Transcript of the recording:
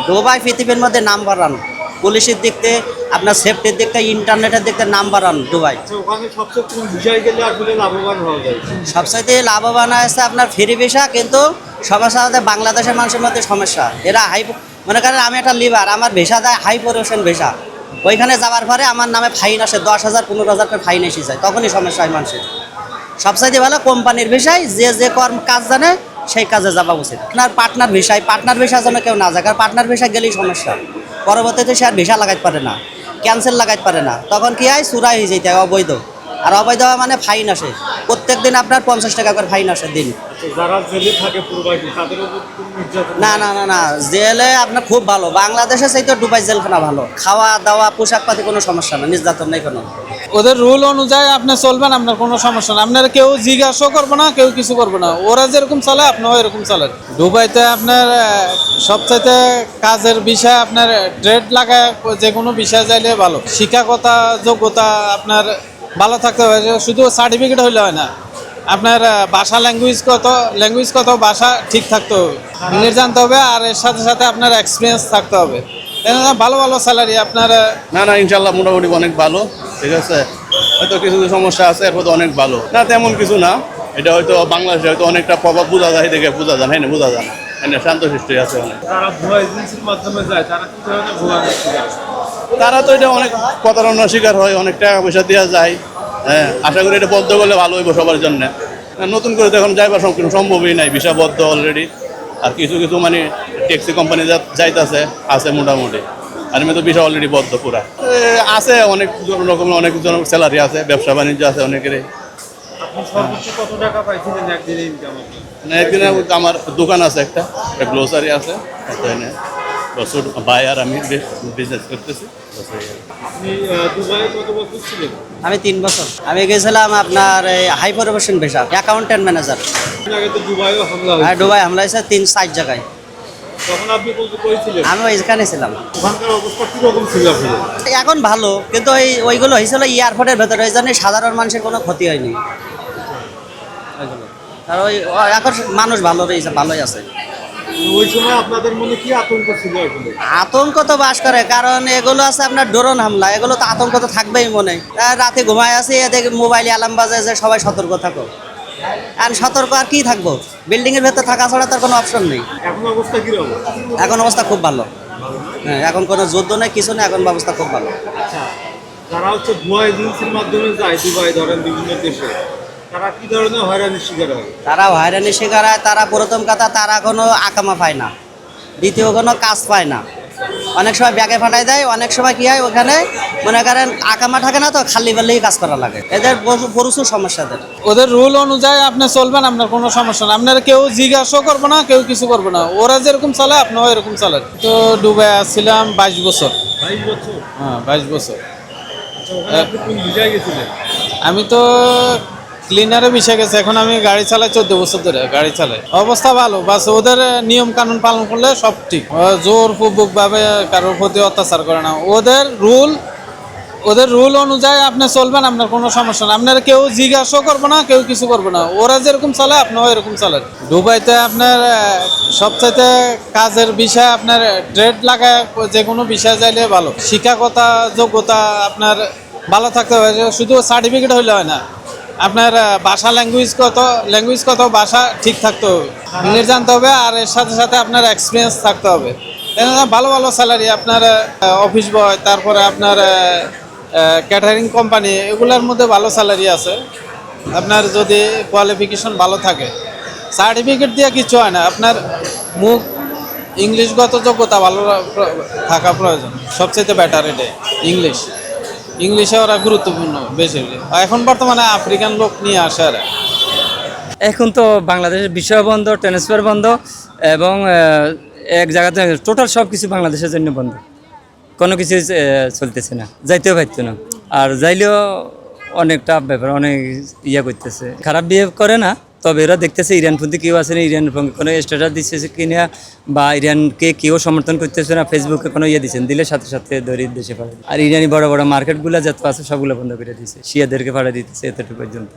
Dubai পৃথিবীর মধ্যে number one, পুলিশের দিক থেকে, আপনার সেফটির দিক থেকে, ইন্টারনেটের দিক থেকে নাম্বার ওয়ান দুবাই। ওখানে সবচেয়ে কোন বিষয় গেলে আসলে লাভবান হওয়া যায়? সবচাইতে লাভবান আছে আপনার ফ্রি ভিসা, কিন্তু সমস্যা হচ্ছে বাংলাদেশের মানুষের মধ্যে সমস্যা। এরা মনে করেন আমি একটা লিভার, আমার ভিসা দেয় হাই পরিবেশন ভিসা, ওইখানে যাওয়ার পরে আমার নামে ফাইন আসে 10,000 15,000 করে ফাইন এসে যায়, তখনই সমস্যা হয় মানুষের। সবচাইতে ভালো কোম্পানির ভিসায় যে কাজ জানে সেই কাজে যাওয়া উচিত। আপনার পার্টনার ভিসা যেন কেউ না যায়, কারণ পার্টনার ভিসা গেলেই সমস্যা, পরবর্তীতে সে আর ভিসা লাগাইতে পারে না, ক্যান্সেল লাগাইতে পারে না, তখন কি হয় চুরাই হয়ে যেতে হয়, অবৈধ। আর অবৈধ মানে ফাইন আসে, প্রত্যেক দিন আপনার 50 টাকা করে ফাইন আসে দিন। যারা জেলে থাকে প্রবাসী তাদের উপর কোনো নির্যাতন? না, জেলে আপনার খুব ভালো, বাংলাদেশে চাইতে দুবাই জেলখানা ভালো, খাওয়া দাওয়া পোশাক পাতি কোনো সমস্যা না, নির্যাতন নেই কোনো। ওদের রুল অনুযায়ী আপনি চলবেন, আপনার কোনো সমস্যা না। আপনার কেউ জিজ্ঞাসাও করবো না, কেউ কিছু করবো না, ওরা যেরকম চলে আপনিও এরকম চলেন। দুবাইতে আপনার সবচাইতে কাজের বিষয় আপনার ট্রেড লাগায় যে কোনো বিষয় চাইলে ভালো, শিক্ষাগত যোগ্যতা আপনার ভালো থাকতে হবে, শুধু সার্টিফিকেট হইলে হয় না, আপনার ভাষা ল্যাঙ্গুয়েজ কত ভাষা ঠিক থাকতে হবে, ইংলিশ জানতে হবে, আর এর সাথে সাথে আপনার এক্সপিরিয়েন্স থাকতে হবে। ভালো স্যালারি আপনার। না ইনশাল্লাহ মোটামুটি অনেক ভালো, ঠিক আছে। হয়তো কিছু সমস্যা আছে, এর মধ্যে অনেক ভালো না, তেমন কিছু না। এটা হয়তো বাংলাদেশে হয়তো অনেকটা প্রভাব বোঝা যায়, দেখে বোঝা যায়, হ্যাঁ বোঝা যায় না, এখানে শান্তশিষ্ট আছে অনেক। যারা ভুয়া এজেন্সির মাধ্যমে যায় তারা কি ধরনের ভোগান্তির শিকার? তারা তো এটা অনেক প্রতারণার শিকার হয়, অনেক টাকা পয়সা দেওয়া যায়। হ্যাঁ, আশা করি এটা বদ্ধ করলে ভালো হইব সবার জন্য। নতুন করে তো এখন যাইবার সম্ভবই নাই, ভিসা বদ্ধ অলরেডি। আর কিছু মানে ট্যাক্সি কোম্পানি যাইতেছে আছে মোটামুটি, আর আমি তো ভিসা অলরেডি বদ্ধ পুরা। আছে অনেক রকমের, অনেক জনের স্যালারি আছে, ব্যবসা বাণিজ্য আছে অনেকেরই। আপনি সর্বোচ্চ কত টাকা পাইছিলেন একদিনে ইনকাম? একদিনে আমার দোকান আছে, একটা গ্লোসারি আছে, ভাই আর আমি বিজনেস করতেছি। আপনি দুবাইয়ে কত বছর ছিলেন? আমি 3 বছর। আমি গেছিলাম আপনার হাই পরিবেশন ভিসা, অ্যাকাউন্টেন্ট ম্যানেজার। আগে তো দুবাইও হামলা আর হয়েছে, দুবাই হামলা হয়েছে 3-4 জায়গায়। তখন আপনি কই ছিলেন? আমি ওইখানে ছিলাম। ওখানকার অবস্থা কিরকম ছিল আপনাদের? এখন ভালো, কিন্তু ওইগুলো হয়েছিল এয়ারপোর্টের ভেতরে, ওই জন্য সাধারণ মানুষের কোনো ক্ষতি হয়নি ওইগুলো। আর এখন মানুষ ভালো রয়েছে, ভালোই আছে। ওই সময় আপনাদের মনে কি আতঙ্ক ছিল আসলে? আতঙ্ক তো বাস করে, কারণ এগুলো আছে আপনার ড্রোন হামলা, এগুলো তো আতঙ্ক তো থাকবেই মনে। রাতে ঘুমায় আছি, দেখি মোবাইলে অ্যালার্ম বাজে যে সবাই সতর্ক থাকো। আর সতর্ক আর কি থাকবো, বিল্ডিংয়ের ভেতর থাকা ছাড়া তার কোনো অপশন নেই। এখন অবস্থা কিরকম? এখন অবস্থা খুব ভালো, হ্যাঁ, এখন কোনো যুদ্ধ নেই, কিছু নেই, এখন ব্যবস্থা খুব ভালো। আচ্ছা, যারা হচ্ছে ভুয়া এজেন্সির মাধ্যমে যায় দুবাই, ধরেন বিভিন্ন দেশে, তারা কি ধরনের হয়রানির শিকার হয়? তারা হয়রানির শিকার হয়, তারা প্রথম কথা তারা কোনো আকামা পায় না, দ্বিতীয় কোনো কাজ পায় না, অনেক সময় ব্যাগে ফাটাই দেয়, অনেক সময় কি হয় ওখানে মনে করেন আকামা থাকে না, তো খালি বেলেই কাজ করা লাগে, এদের প্রচুর সমস্যা। ওদের রুল অনুযায়ী আপনি চলবেন, আপনার কোনো সমস্যা না। আপনার কেউ জিজ্ঞাসাও করবো না, কেউ কিছু করবো না, ওরা যেরকম চলে আপনিও এরকম চলেন। তো দুবাই আসছিলাম 22 বছর। 22 বছর? হ্যাঁ, 22 বছর। আচ্ছা, ওখানে আপনি কোন ভিসায় গেছিলেন? আমি তো ক্লিনারে বিষয় গেছে, এখন আমি গাড়ি চালাই 14 বছর ধরে গাড়ি চালাই। অবস্থা ভালো, বাস ওদের নিয়ম কানুন পালন করলে সব ঠিক। জোর পূর্বক ভাবে কারোর প্রতি অত্যাচার করে না, ওদের রুল অনুযায়ী আপনি চলবেন, আপনার কোনো সমস্যা না। আপনার কেউ জিজ্ঞাসাও করবো না, কেউ কিছু করবো না, ওরা যেরকম চলে আপনিও এরকম চলেন। দুবাইতে আপনার সবচাইতে কাজের বিষয় আপনার ট্রেড লাগায় যে কোনো বিষয় চাইলে ভালো, শিক্ষাগত যোগ্যতা আপনার ভালো থাকতে হবে, শুধু সার্টিফিকেট হইলে হয় না, আপনার ভাষা ল্যাঙ্গুয়েজ কত ভাষা ঠিক থাকতে হবে, ইংলিশ জানতে হবে, আর এর সাথে সাথে আপনার এক্সপিরিয়েন্স থাকতে হবে। ভালো স্যালারি আপনার অফিস বয়, তারপরে আপনার ক্যাটারিং কোম্পানি, এগুলোর মধ্যে ভালো স্যালারি আছে। আপনার যদি কোয়ালিফিকেশন ভালো থাকে, সার্টিফিকেট দিয়ে কিছু হয় না, আপনার মুখ ইংলিশগত যোগ্যতা ভালো থাকা প্রয়োজন, সবচেয়ে বেটার এটাই। ইংলিশে ওরা গুরুত্বপূর্ণ বেশি, এখন বর্তমানে আফ্রিকান লোক নিয়ে আসে। আর এখন তো বাংলাদেশের বিষয় বন্ধ, ট্রান্সফার বন্ধ, এবং এক জায়গাতে টোটাল সব কিছু বাংলাদেশের জন্য বন্ধ, কোনো কিছু চলতেছে না, যাইতেও পারতো না, আর যাইলেও অনেকটা ব্যাপার, অনেক করতেছে, খারাপ বিহেভ করে না, তবে এরা দেখতেছে ইরানপন্থী কেউ আছে না, ইরানের কোনো স্ট্যাটাস দিচ্ছে কিনা, বা ইরানকে কেউ সমর্থন করতেছে না, ফেসবুকে কোনো দিচ্ছেন, দিলে সাথে সাথে দরিদ্র দেশে পাঠায়। আর ইরানি বড় বড় মার্কেটগুলো যত আছে সবগুলো বন্ধ করে দিচ্ছে, শিয়াদেরকে পাঠিয়ে দিতেছে, এতটুকু পর্যন্ত।